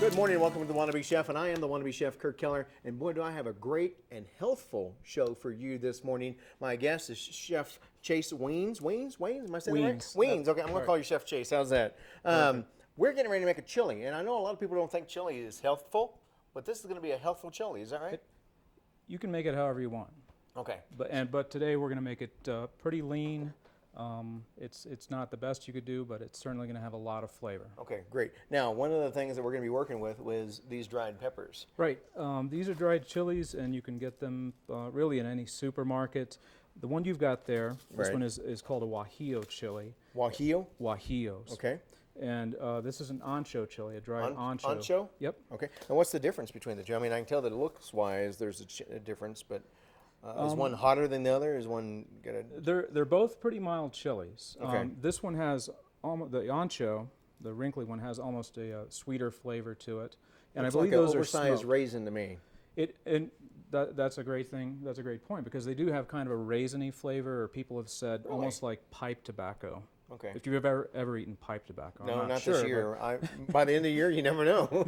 Good morning and welcome to The Wannabe Chef, and I am the Wannabe Chef, Kirk Keller, and boy, do I have a great and healthful show for you this morning. My guest is Chef Chase Weins. Weins? Am I saying that right? Weins. Okay, I'm going to call you Chef Chase. How's that? We're getting ready to make a chili, and I know a lot of people don't think chili is healthful, but this is going to be a healthful chili. Is that right? You can make it however you want. Okay. But today we're going to make it pretty lean. It's not the best you could do, but it's certainly going to have a lot of flavor. Okay, great. Now, one of the things that we're going to be working with was these dried peppers. Right. These are dried chilies, and you can get them really in any supermarket. The one you've got there, this one is called a guajillo chili. Guajillo? Guajillos. Okay. And this is an ancho chili, a dried ancho. Ancho? Yep. Okay. And what's the difference between the two? I mean, I can tell that looks-wise there's a difference, but is one hotter than the other? Is one got a... They're both pretty mild chilies. Okay. This one has the ancho, the wrinkly one, has almost a sweeter flavor to it, and Looks I believe like those an are oversized smoked. raisin to me. That's a great thing. That's a great point because they do have kind of a raisiny flavor, or people have said almost like pipe tobacco. Okay. If you've ever etten pipe tobacco, No, I'm not sure, this year. By the end of the year, you never know.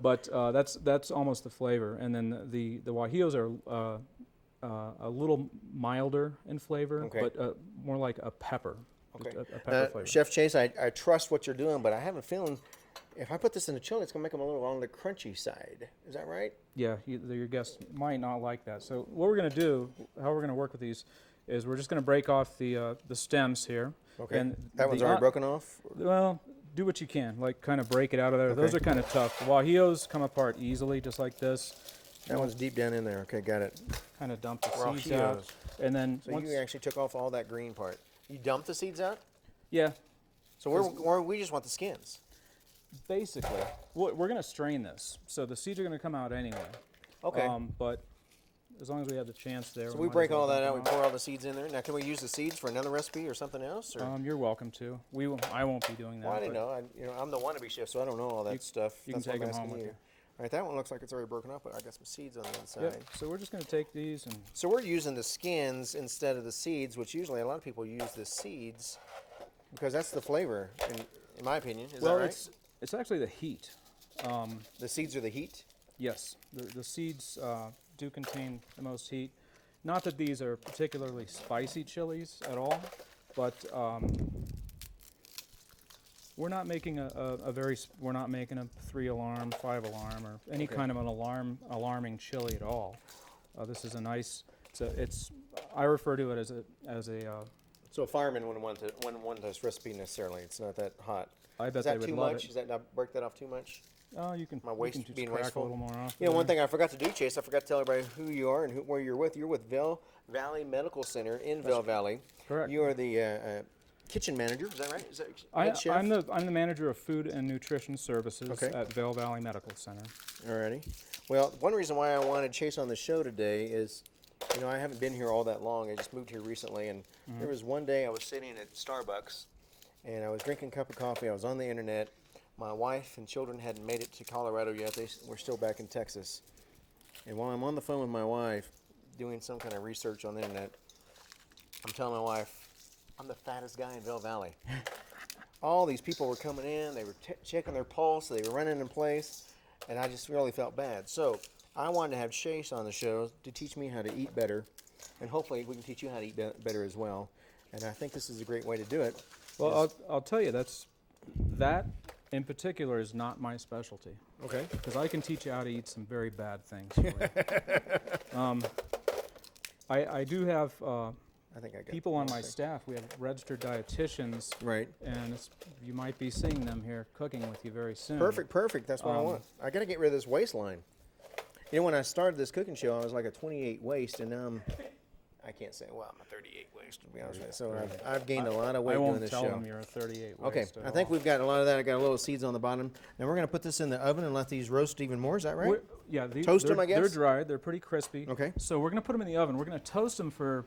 But that's almost the flavor. And then the guajillos are a little milder in flavor, but more like a pepper. Okay. A pepper flavor. Chef Chase, I trust what you're doing, but I have a feeling if I put this in a chili, it's going to make them a little on the crunchy side. Is that right? Yeah, your guests might not like that. So what we're going to do, how we're going to work with these, is we're just going to break off the stems here. Okay. And that one's already broken off? Well, do what you can. Like kind of break it out of there. Okay. Those are kind of tough. The guajillos come apart easily, just like this. That one's deep down in there. Okay, got it. Kind of dump the seeds out. And then so you actually took off all that green part. You dumped the seeds out? Yeah. So we just want the skins. Basically. We're going to strain this. So the seeds are going to come out anyway. Okay. But as long as we have the chance there. So we break all that out, we pour all the seeds in there. Now, can we use the seeds for another recipe or something else? Or? You're welcome to. I won't be doing that. Well, I didn't know. I'm the wannabe chef, so I don't know all that stuff. You can take them home with you. All right, that one looks like it's already broken up, but I got some seeds on the inside. Yep. So we're just going to take these and... So we're using the skins instead of the seeds, which usually a lot of people use the seeds because that's the flavor, in my opinion. Is that right? It's actually the heat. The seeds are the heat? Yes. The seeds do contain the most heat. Not that these are particularly spicy chilies at all, but we're not making we're not making a 3-alarm, 5-alarm, or any kind of an alarming chili at all. This is a nice. I refer to it as a. So a fireman wouldn't want this recipe necessarily. It's not that hot. I bet is that they would too love much? it. Does that not break that off too much? You can. My waist just being crack wasteful. a little more off. You know, one thing I forgot to do, Chase. I forgot to tell everybody who you are and where you're with. You're with Vail Valley Medical Center in Vail Valley. Correct. You are the kitchen manager. Is that right? Is that I'm the manager of food and nutrition services at Vail Valley Medical Center. Alrighty. Well, one reason why I wanted Chase on the show today is, I haven't been here all that long. I just moved here recently, and there was one day I was sitting at Starbucks, and I was drinking a cup of coffee. I was on the internet. My wife and children hadn't made it to Colorado yet. They were still back in Texas. And while I'm on the phone with my wife, doing some kind of research on the internet, I'm telling my wife, I'm the fattest guy in Vail Valley. All these people were coming in. They were checking their pulse. They were running in place. And I just really felt bad. So I wanted to have Chase on the show to teach me how to eat better. And hopefully we can teach you how to eat better as well. And I think this is a great way to do it. Well, I'll tell you, that in particular is not my specialty. Okay. Because I can teach you how to eat some very bad things for you. I do have people on my staff. We have registered dietitians. Right. And you might be seeing them here cooking with you very soon. Perfect. That's what I want. I got to get rid of this waistline. When I started this cooking show, I was like a 28 waist, and now I can't say, I'm a 38 waist, to be honest with you. So I've gained a lot of weight doing this show. I won't tell them you're a 38 waist. Okay, I think we've got a lot of that. I got a little seeds on the bottom. Now we're going to put this in the oven and let these roast even more. Is that right? Toast them, I guess? They're dried. They're pretty crispy. Okay. So we're going to put them in the oven. We're going to toast them for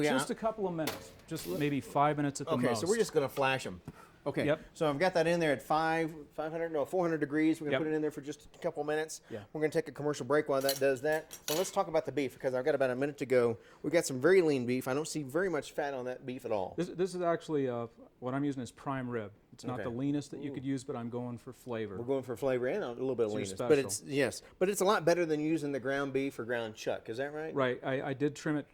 just a couple of minutes, just maybe 5 minutes at the most. Okay, so we're just going to flash them. Okay. Yep. So I've got that in there at 400 degrees. We're going to put it in there for just a couple of minutes. Yeah. We're going to take a commercial break while that does that. Well, let's talk about the beef because I've got about a minute to go. We've got some very lean beef. I don't see very much fat on that beef at all. This is actually what I'm using is prime rib. It's not Okay. the leanest that you could use, but I'm going for flavor. We're going for flavor and a little bit of It's your leanness. But special. it's, yes, but it's a lot better than using the ground beef or ground chuck. Is that right? Right. I did trim it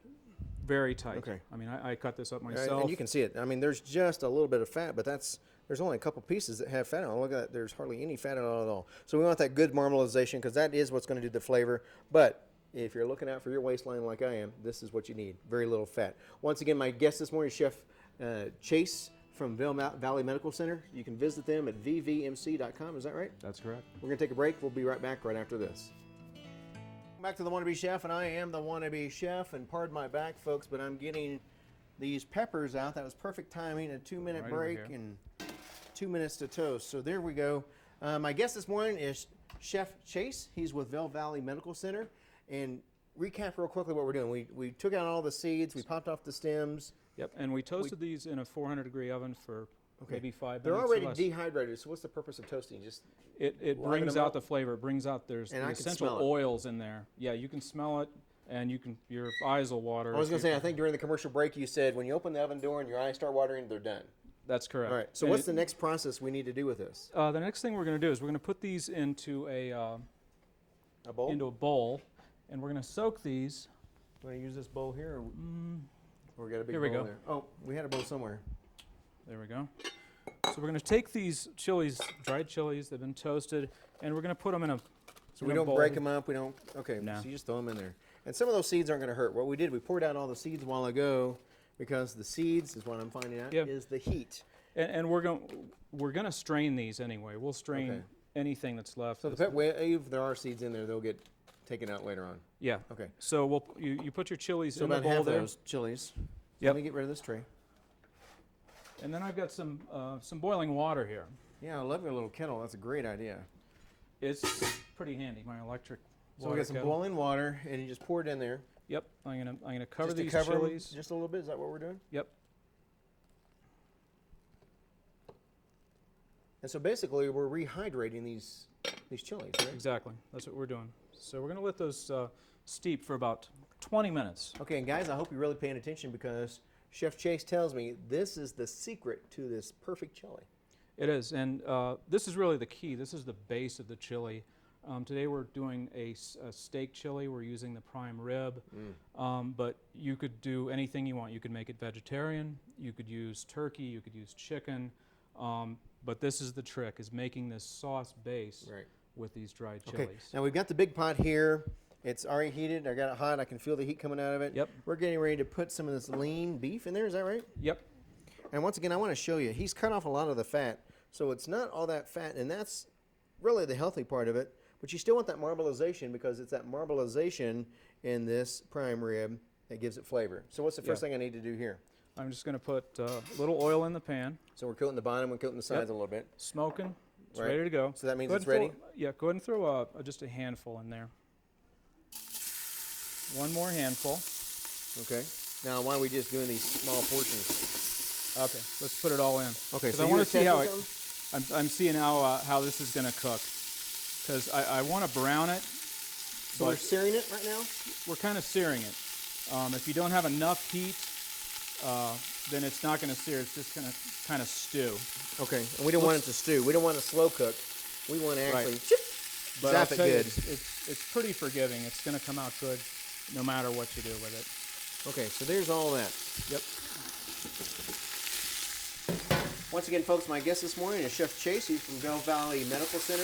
very tight. Okay. I mean, I cut this up Right, myself. and you can see it. I mean, there's just a little bit of fat, but there's only a couple pieces that have fat on it. Look at that. There's hardly any fat on it at all. So we want that good maramelization because that is what's going to do the flavor. But if you're looking out for your waistline like I am, this is what you need. Very little fat. Once again, my guest this morning is Chef Chase from Vail Valley Medical Center. You can visit them at vvmc.com. Is that right? That's correct. We're going to take a break. We'll be right back right after this. Back to the Wannabe Chef, and I am the Wannabe Chef. And pardon my back, folks, but I'm getting these peppers out. That was perfect timing. A 2-minute Right over break here. and 2 minutes to toast. So there we go. My guest this morning is Chef Chase. He's with Vail Valley Medical Center. And recap real quickly what we're doing. We took out all the seeds. We popped off the stems. Yep. And we toasted these in a 400-degree oven for maybe 5 They're minutes. already or less. dehydrated. So what's the purpose of toasting? Just It liven brings them out up? the flavor. It brings out there's And the I can essential smell it. oils in there. Yeah, you can smell it, and your eyes will water. I was if going to you- say, I think during the commercial break you said when you open the oven door and your eyes start watering, they're done. That's correct. All right. So And what's the next process we need to do with this? The next thing we're going to do is we're going to put these into a bowl? bowl, and we're going to soak these. Want to use this bowl here? Or we got a big Here we bowl go. there? Oh, we had a bowl somewhere. There we go. So we're going to take these chilies, dried chilies, they've been toasted, and we're going to put them in a. So we don't break them up. We don't. Okay. No. So you just throw them in there. And some of those seeds aren't going to hurt. What we did, we poured out all the seeds a while ago because the seeds is what I'm finding out Yep. is the heat. And we're going to strain these anyway. We'll strain Okay. anything that's left. So the pet, if there are seeds in there, they'll get taken out later on. Yeah. Okay. So you put your chilies So in the about bowl half of there. those chilies. Yep. Let me get rid of this tray. And then I've got some boiling water here. Yeah, I love your little kettle. That's a great idea. It's pretty handy. My electric. So we water got some kettle. boiling water, and you just pour it in there. Yep. I'm gonna cover Just to these cover 'em chilies. just a little bit. Is that what we're doing? Yep. And so basically, we're rehydrating these chilies, right? Exactly. That's what we're doing. So we're gonna let those steep for about 20 minutes. Okay, and guys, I hope you're really paying attention because Chef Chase tells me this is the secret to this perfect chili. It is, and this is really the key. This is the base of the chili. Today we're doing a steak chili. We're using the prime rib, but you could do anything you want. You could make it vegetarian. You could use turkey. You could use chicken. But this is the trick: is making this sauce base Right. with these dried Okay, chilies. now we've got the big pot here. It's already heated. I got it hot. I can feel the heat coming out of it. Yep. We're getting ready to put some of this lean beef in there. Is that right? Yep. And once again, I want to show you. He's cut off a lot of the fat, so it's not all that fat, and that's really the healthy part of it. But you still want that marbleization because it's that marbleization in this prime rib that gives it flavor. So what's the first thing I need to do here? I'm just going to put a little oil in the pan, So we're coating the bottom, we're coating the sides a little bit. smoking. It's Right. ready to go. So that means Go it's ahead and ready? yeah, go ahead and throw just a handful in there. One more handful. Okay. Now, why are we just doing these small portions? Okay, let's put it all in. Okay, 'Cause so I you want were to see how testing something? I'm seeing how this is going to cook. Because I want to brown it. So we're but searing it right now? we're kind of searing it. If you don't have enough heat, then it's not going to sear. It's just going to kind of stew. Okay. And we don't want it to stew. We don't want it to slow cook. We want to actually But I'll zap it tell you, good. it's pretty forgiving. It's going to come out good no matter what you do with it. Okay, so there's all that. Yep. Once again, folks, my guest this morning is Chef Chase. He's from Vail Valley Medical Center,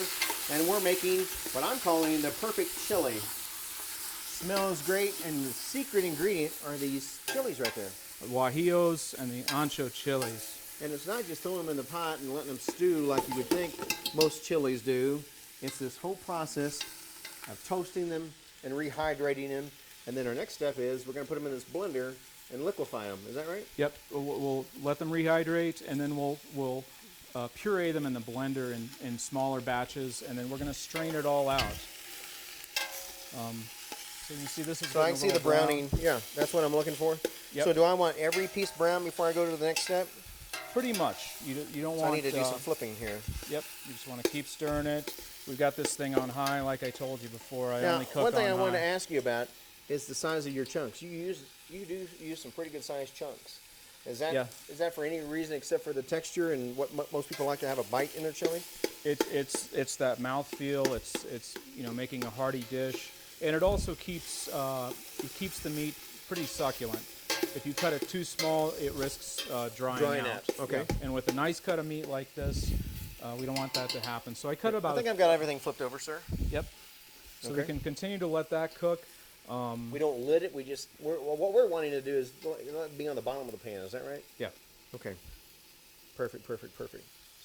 and we're making what I'm calling the perfect chili. Smells great, and the secret ingredient are these chilies right there. Guajillos and the ancho chilies. And it's not just throwing them in the pot and letting them stew like you would think most chilies do. It's this whole process of toasting them and rehydrating them. And then our next step is we're going to put them in this blender and liquefy them. Is that right? Yep. We'll let them rehydrate, and then we'll puree them in the blender in smaller batches, and then we're going to strain it all out. So you see this is. So I getting can a see the little brown. browning. Yeah, that's what I'm looking for. Yep. So do I want every piece brown before I go to the next step? Pretty much. You don't So want. I need to do some flipping here. Yep. You just want to keep stirring it. We've got this thing on high, like I told you before. I Now, only cook one thing on I wanted to high. ask you about is the size of your chunks. You do use some pretty good sized chunks. Is that Yeah. is that for any reason except for the texture and what most people like to have a bite in their chili? It's that mouthfeel. It's making a hearty dish, and it also keeps the meat pretty succulent. If you cut it too small, it risks drying out. Okay. Yeah. And with a nice cut of meat like this, we don't want that to happen. So I cut about. I think I've got everything flipped over, sir. Yep. So Okay. we can continue to let that cook. We don't lid it. What we're wanting to do is let it be on the bottom of the pan. Is that right? Yeah. Okay. Perfect.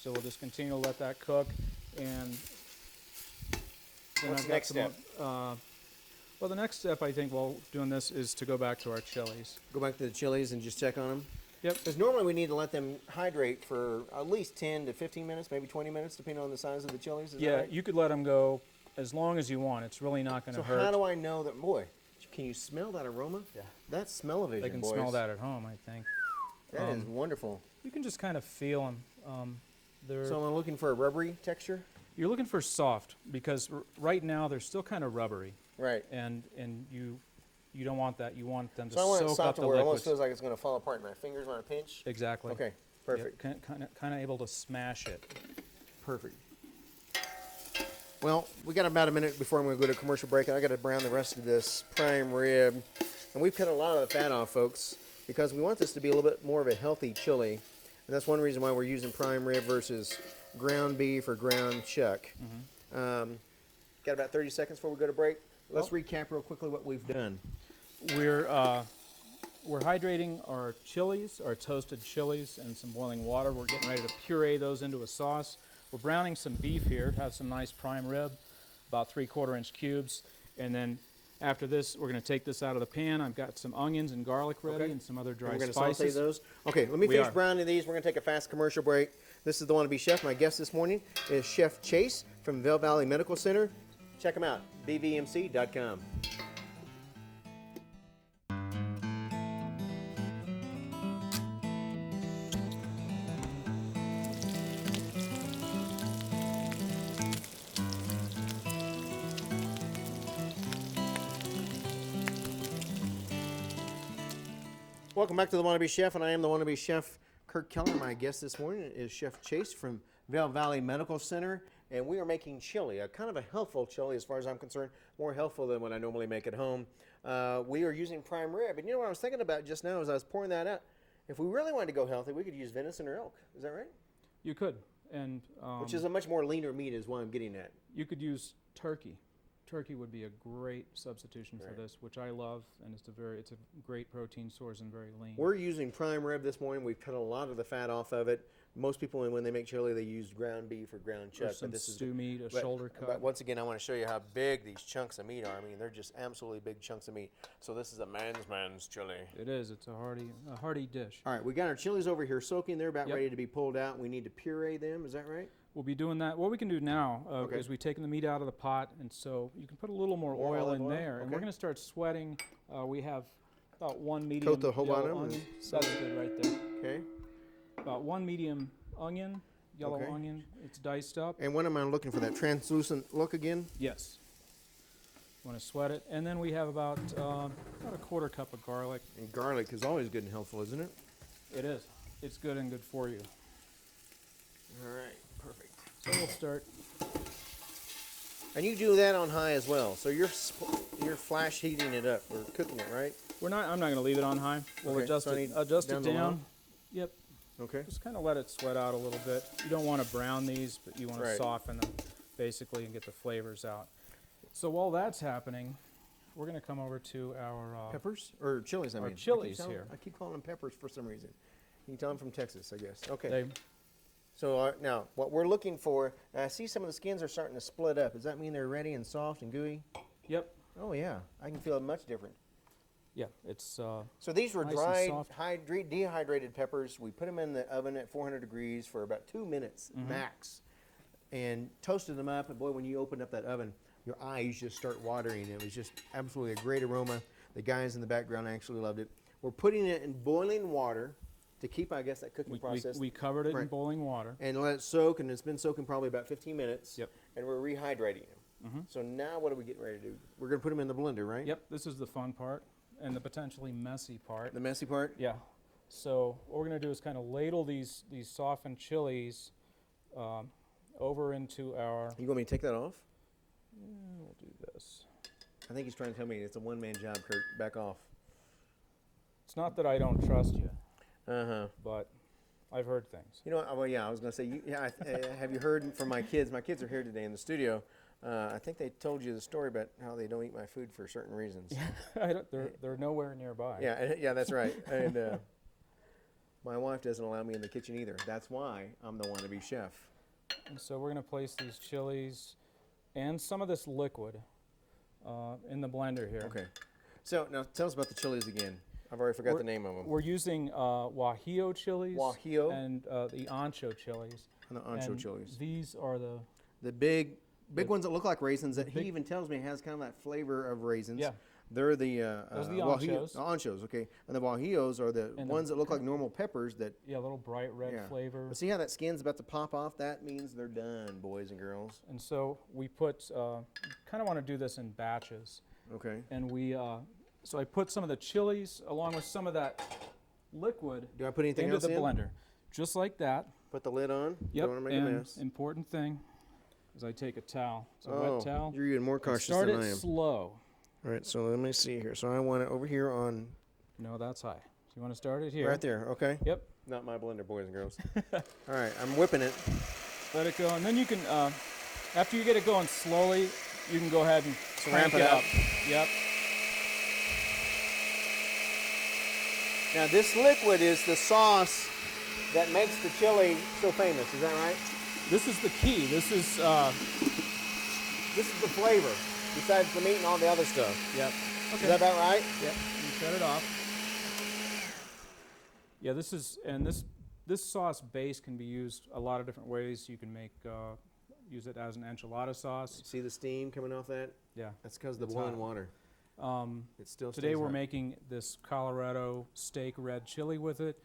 So we'll just continue to let that cook, and then What's I've the got next some step? more- well, the next step I think while doing this is to go back to our chilies. Go back to the chilies and just check on them. Yep. Because normally we need to let them hydrate for at least 10 to 15 minutes, maybe 20 minutes, depending on the size of the chilies. Is that Yeah, right? you could let them go as long as you want. It's really not going to So hurt. how do I know that? Boy, can you smell that aroma? Yeah. That's smell-o-vision, They can boys. smell that at home, I think. That is wonderful. You can just kind of feel them. So I'm looking for a rubbery texture. You're looking for soft because right now they're still kind of rubbery, Right. and you don't want that. You want them to So I want it soak soft up to the where it liquids. almost feels like it's going to fall apart in my fingers when I pinch. Exactly. Okay, perfect. Kind of able to smash it. Perfect. Well, we got about a minute before I'm going to go to commercial break, and I got to brown the rest of this prime rib. And we've cut a lot of the fat off, folks, because we want this to be a little bit more of a healthy chili. And that's one reason why we're using prime rib versus ground beef or ground chuck. Got about 30 seconds before we go to break. Let's recap real quickly what we've done. We're hydrating our chilies, our toasted chilies, and some boiling water. We're getting ready to puree those into a sauce. We're browning some beef here to have some nice prime rib, about 3/4 inch cubes. And then after this, we're going to take this out of the pan. I've got some onions and garlic ready and some other dry We're going to spices. saute those. Okay, let me We finish are. browning these. We're going to take a fast commercial break. This is the Wannabe Chef. My guest this morning is Chef Chase from Vail Valley Medical Center. Check him out, bvmc.com. Welcome back to the Wannabe Chef, and I am the Wannabe Chef, Kirk Keller. My guest this morning is Chef Chase from Vail Valley Medical Center, and we are making chili, a kind of a healthful chili as far as I'm concerned, more healthful than what I normally make at home. We are using prime rib, and you know what I was thinking about just now as I was pouring that out? If we really wanted to go healthy, we could use venison or elk. Is that right? You could, and Which is a much more leaner meat is what I'm getting at. you could use turkey. Turkey would be a great substitution for this, which I love, and it's a great protein source and very lean. We're using prime rib this morning. We've cut a lot of the fat off of it. Most people, when they make chili, they use ground beef or ground chuck. Or some But this is stew meat, a but- shoulder cut. But once again, I want to show you how big these chunks of meat are. I mean, they're just absolutely big chunks of meat. So this is a man's chili. It is. It's a hearty dish. All right, we got our chilies over here soaking. They're about Yep. ready to be pulled out. We need to puree them. Is that right? We'll be doing that. What we can do now Okay. is we've taken the meat out of the pot, and so you can put a little more More oil olive in oil? there. And we're Okay. going to start sweating. We have about one medium Coat the whole yellow bottom onion. and- That's good right there. Okay. About one medium onion, yellow Okay. onion. It's diced up. And when am I looking for that translucent look again? Yes. Want to sweat it, and then we have about a 1/4 cup of garlic. And garlic is always good and helpful, isn't it? It is. It's good and good for you. All right, perfect. So we'll start. And you do that on high as well. So you're flash heating it up or cooking it, right? I'm not going to leave it on high. We'll Okay, adjust so I it. need Adjust down it the low? down. Yep. Okay. Just kind of let it sweat out a little bit. You don't want to brown these, but you want to Right. soften them basically and get the flavors out. So while that's happening, we're going to come over to our Peppers or chilies? I our mean, chilies here. I keep calling them peppers for some reason. You can tell I'm from Texas, I guess. Okay. They, So now, what we're looking for, I see some of the skins are starting to split up. Does that mean they're ready and soft and gooey? yep. Oh yeah, I can feel it much different. Yeah. It's So these were Nice and dried, soft. dehydrated peppers. We put them in the oven at 400 degrees for about 2 minutes Mm-hmm. max, and toasted them up. And boy, when you opened up that oven, your eyes just start watering. It was just absolutely a great aroma. The guys in the background actually loved it. We're putting it in boiling water to keep, I guess, that cooking process. we covered it in Right. boiling water. And let it soak, and it's been soaking probably about 15 minutes. Yep. And we're rehydrating them. So now what are we getting ready to do? We're going to put them in the blender, right? Yep. This is the fun part and the potentially messy part. The messy part? Yeah. So what we're going to do is kind of ladle these softened chilies over into our. You want me to take that off? We'll do this. I think he's trying to tell me it's a one-man job, Kurt. Back off. It's not that I don't trust you, Uh-huh. but I've heard things. You know what? Well, yeah, I was going to say, have you heard from my kids? My kids are here today in the studio. I think they told you the story about how they don't eat my food for certain reasons. They're nowhere nearby. Yeah, that's right. And my wife doesn't allow me in the kitchen either. That's why I'm the wannabe chef. And so we're going to place these chilies and some of this liquid in the blender here. Okay. So now tell us about the chilies again. I've already forgot the name of them. We're using Guajillo chilies. Guajillo? And the ancho chilies. And the ancho chilies. These are the big ones that look like raisins that he even tells me has kind of that flavor of raisins. Yeah. They're the those are the anchos. Anchos, okay. And the guajillos are the ones that look like normal peppers that a little bright red flavor. But see how that skin's about to pop off? That means they're done, boys and girls. And so we put kind of want to do this in batches. Okay. And we so I put some of the chilies along with some of that liquid Do I put anything into else the in? blender. Just like that. Put the lid on. Yep. Don't want to make a and mess. important thing is I take a towel. It's a wet towel. You're even more cautious Start than it I am. slow. All right, so let me see here. So I want it over here on... No, that's high. So you want to start it here. Right there, okay? Yep. Not my blender, boys and girls. All right, I'm whipping it. Let it go, and then you can, after you get it going slowly, you can go ahead and crank ramp it up. Yep. Now this liquid is the sauce that makes the chili so famous, is that right? This is the key. This is the flavor, besides the meat and all the other stuff. Yep. Okay. Is that about right? Yep. You shut it off. Yeah, this is, and this sauce base can be used a lot of different ways. You can make use it as an enchilada sauce. See the steam coming off that? Yeah. That's because of the It's boiling hot. water. It still Today stays we're hot. making this Colorado steak red chili with it,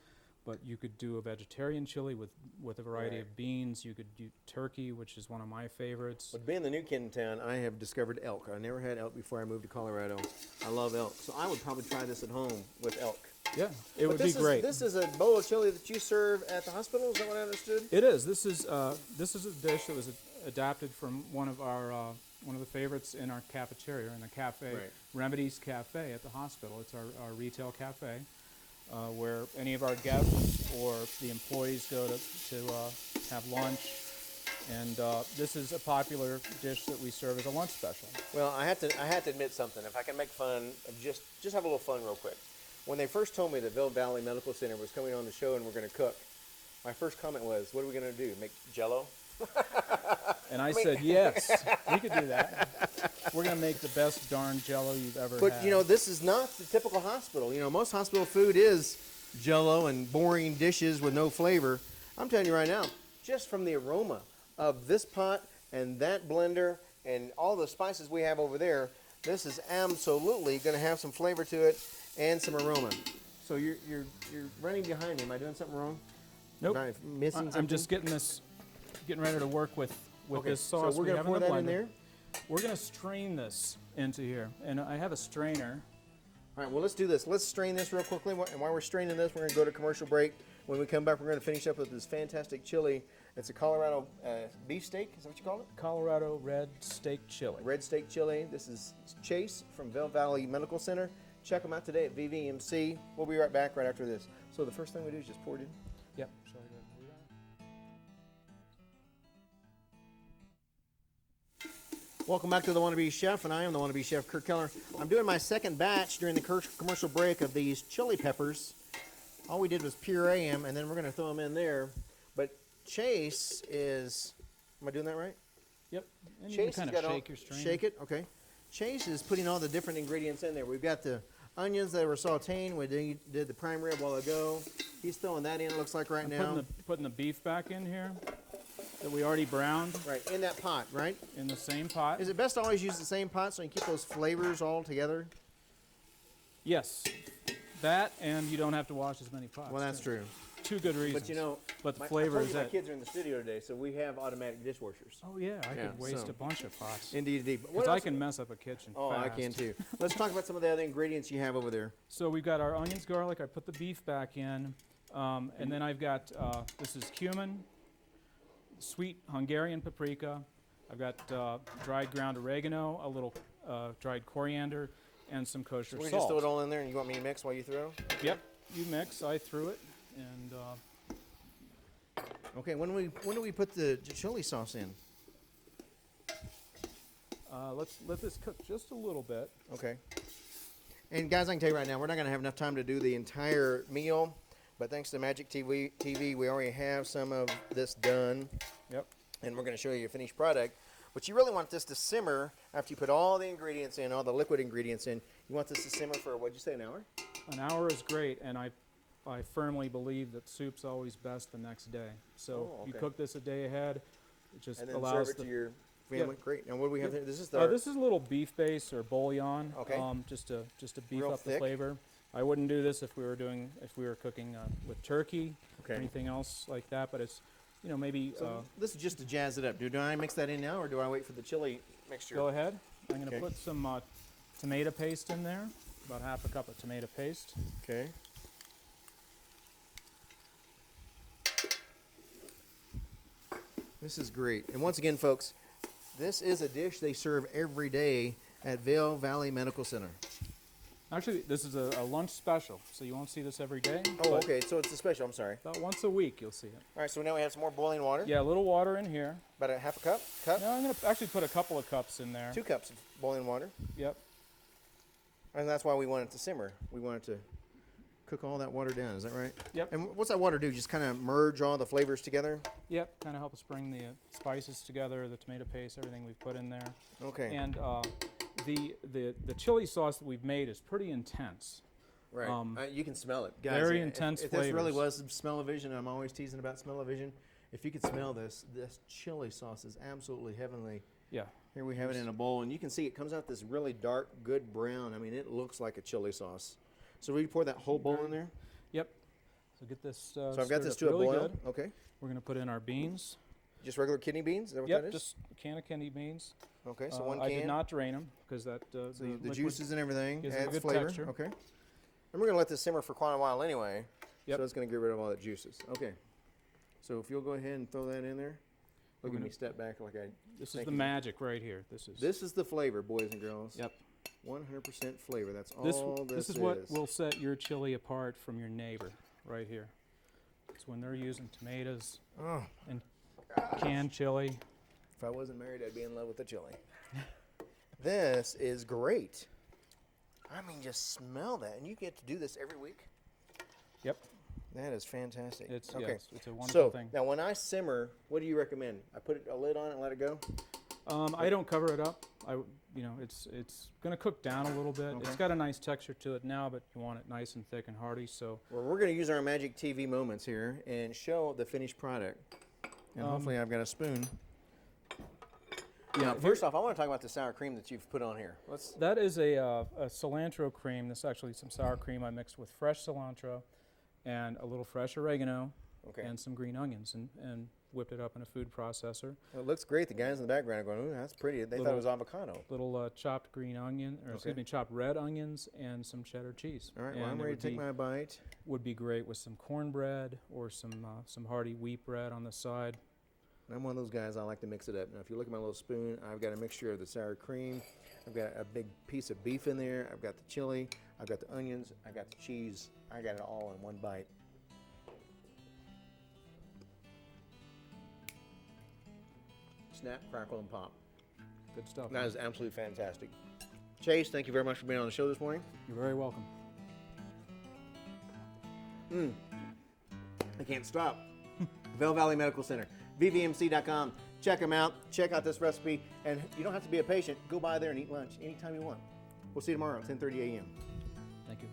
but you could do a vegetarian chili with a variety of beans. You could do turkey, which is one of my favorites. But being the new kid in town, I have discovered elk. I never had elk before I moved to Colorado. I love elk, so I would probably try this at home with elk. Yeah, it would be great. This is a bowl of chili that you serve at the hospital. Is that what I understood? It is. This is a dish that was adapted from one of the favorites in our cafeteria, in the cafe, Right. Remedies Cafe at the hospital. It's our retail cafe where any of our guests or the employees go to have lunch. And this is a popular dish that we serve as a lunch special. Well, I have to admit something. If I can make fun of just have a little fun real quick. When they first told me that Vail Valley Medical Center was coming on the show and we're going to cook, my first comment was, "What are we going to do? Make Jell-O?" And I said, yes, we could do that. We're going to make the best darn Jell-O you've ever had. But you know, this is not the typical hospital. You know, most hospital food is Jell-O and boring dishes with no flavor. I'm telling you right now, just from the aroma of this pot and that blender and all the spices we have over there, this is absolutely going to have some flavor to it and some aroma. So you're running behind me. Am I doing something wrong? Nope. Am I missing something? I'm just getting ready to work with Okay, this sauce. so we're we going to have pour in the that blender. in there. We're going to strain this into here, and I have a strainer. All right, well, let's do this. Let's strain this real quickly. And while we're straining this, we're going to go to commercial break. When we come back, we're going to finish up with this fantastic chili. It's a Colorado beef steak. Is that what you call it? Colorado red steak chili. Red steak chili. This is Chase from Vail Valley Medical Center. Check them out today at VVMC. We'll be right back right after this. So the first thing we do is just pour it in. Yep. Welcome back to The Wannabe Chef, and I am The Wannabe Chef, Kurt Keller. I'm doing my second batch during the commercial break of these chili peppers. All we did was puree them, and then we're going to throw them in there. But Chase is, am I doing that right? Yep. And you Chase can has kind of got shake your strainer. Shake it, okay. Chase is putting all the different ingredients in there. We've got the onions that were sauteing. We did the prime rib a while ago. He's throwing that in, it looks like right now. Putting the beef back in here that we already browned Right, in that pot, right? in the same pot. Is it best to always use the same pot so you can keep those flavors all together? Yes. That, and you don't have to wash as many pots. Well, that's too. true. two good reasons. But you know, but the I flavor told is you my it. kids are in the studio today, so we have automatic dishwashers. Oh yeah, I Yeah, could waste so- a bunch of pots. Indeed, indeed. But what Because I else- can mess up a kitchen Oh, I fast. can too. Let's talk about some of the other ingredients you have over there. So we've got our onions, garlic. I put the beef back in, and then I've got this is cumin, sweet Hungarian paprika. I've got dried ground oregano, a little dried coriander, and some kosher We salt. just throw it all in there, and you want me to mix while you throw? Yep, you mix. I threw it, and Okay. When do we put the chili sauce in? let's let this cook just a little bit. Okay. And guys, I can tell you right now, we're not going to have enough time to do the entire meal, but thanks to Magic TV, we already have some of this done, Yep. and we're going to show you a finished product. But you really want this to simmer after you put all the ingredients in, all the liquid ingredients in. You want this to simmer for, what'd you say, an hour? An hour is great, and I firmly believe that soup's always best the next day. So Oh, you okay. cook this a day ahead. It just And then allows serve it the to your family. Yep. Great. And what do we have Yep. here? This is the this is a little beef base or bouillon. Okay. Just to beef Real up the thick. flavor. I wouldn't do this if we were cooking with turkey or Okay. anything else like that. But it's maybe So this is just to jazz it up. Do I mix that in now, or do I wait for the chili mixture? go ahead. I'm going to Okay. put some tomato paste in there. About half a cup of tomato paste. Okay. This is great. And once again, folks, this is a dish they serve every day at Vail Valley Medical Center. Actually, this is a lunch special, so you won't see this every day. Oh, but okay. So it's a special. I'm sorry. About once a week, you'll see it. All right. So now we have some more boiling water. Yeah, a little water in here. About a half a cup. Cup. No, I'm going to actually put a couple of cups in there. 2 cups of boiling water. Yep. And that's why we want it to simmer. We want it to cook all that water down. Is that right? Yep. And what's that water do? Just kind of merge all the flavors together? Yep. Kind of help us bring the spices together, the tomato paste, everything we've put in there. Okay. And the chili sauce that we've made is pretty intense. Right. You can smell it. Guys, very if- intense if this really flavors. was smell-o-vision, I'm always teasing about smell-o-vision. If you could smell this chili sauce is absolutely heavenly. Yeah. Here we have it in a bowl, and you can see it comes out this really dark, good brown. I mean, it looks like a chili sauce. So we pour that whole bowl in there? Yep. So get this. So I've got this to really a boil. Good. Okay. We're going to put in our beans. Just regular kidney beans? Is that what Yep. that is? Just a can of kidney beans. Okay, so one can. I did not drain them because that So the liquid juices and everything gives it a adds good flavor. texture. Okay. And we're going to let this simmer for quite a while anyway. Yep. So it's going to get rid of all the juices. Okay. So if you'll go ahead and throw that in there. Look at me step back like I. This is Thank the you. magic right here. This is the flavor, boys and girls. Yep. 100% flavor. That's This all this is what will set your chili apart from your neighbor right here. It's when they're using tomatoes Oh, and canned chili. if I wasn't married, I'd be in love with the chili. This is great. I mean, just smell that. And you get to do this every week? Yep. That is fantastic. It's okay. yes, it's a wonderful So, thing. now when I simmer, what do you recommend? I put a lid on it and let it go? I don't cover it up. It's going to cook down a little bit. Okay. It's got a nice texture to it now, but you want it nice and thick and hearty. So Well, we're going to use our Magic TV moments here and show the finished product. And hopefully I've got a spoon. Now, first off, I want to talk about the sour cream that you've put on here. that is a cilantro cream. This is actually some sour cream I mixed with fresh cilantro and a little fresh oregano Okay. and some green onions and whipped it up in a food processor. Well, it looks great. The guys in the background are going, ooh, that's pretty. They thought it Little- was avocado. Little chopped green onion, or excuse Okay. me, chopped red onions and some cheddar cheese. All right, well, And I'm it ready would to take be- my bite. Would be great with some cornbread or some hearty wheat bread on the side. I'm one of those guys, I like to mix it up. Now, if you look at my little spoon, I've got a mixture of the sour cream. I've got a big piece of beef in there. I've got the chili. I've got the onions. I've got the cheese. I got it all in one bite. Snap, crackle, and pop. Good stuff. That is absolutely fantastic. Chase, thank you very much for being on the show this morning. You're very welcome. I can't stop. Vail Valley Medical Center, vvmc.com. Check them out. Check out this recipe. And you don't have to be a patient. Go by there and eat lunch anytime you want. We'll see you tomorrow at 10:30 a.m. Thank you.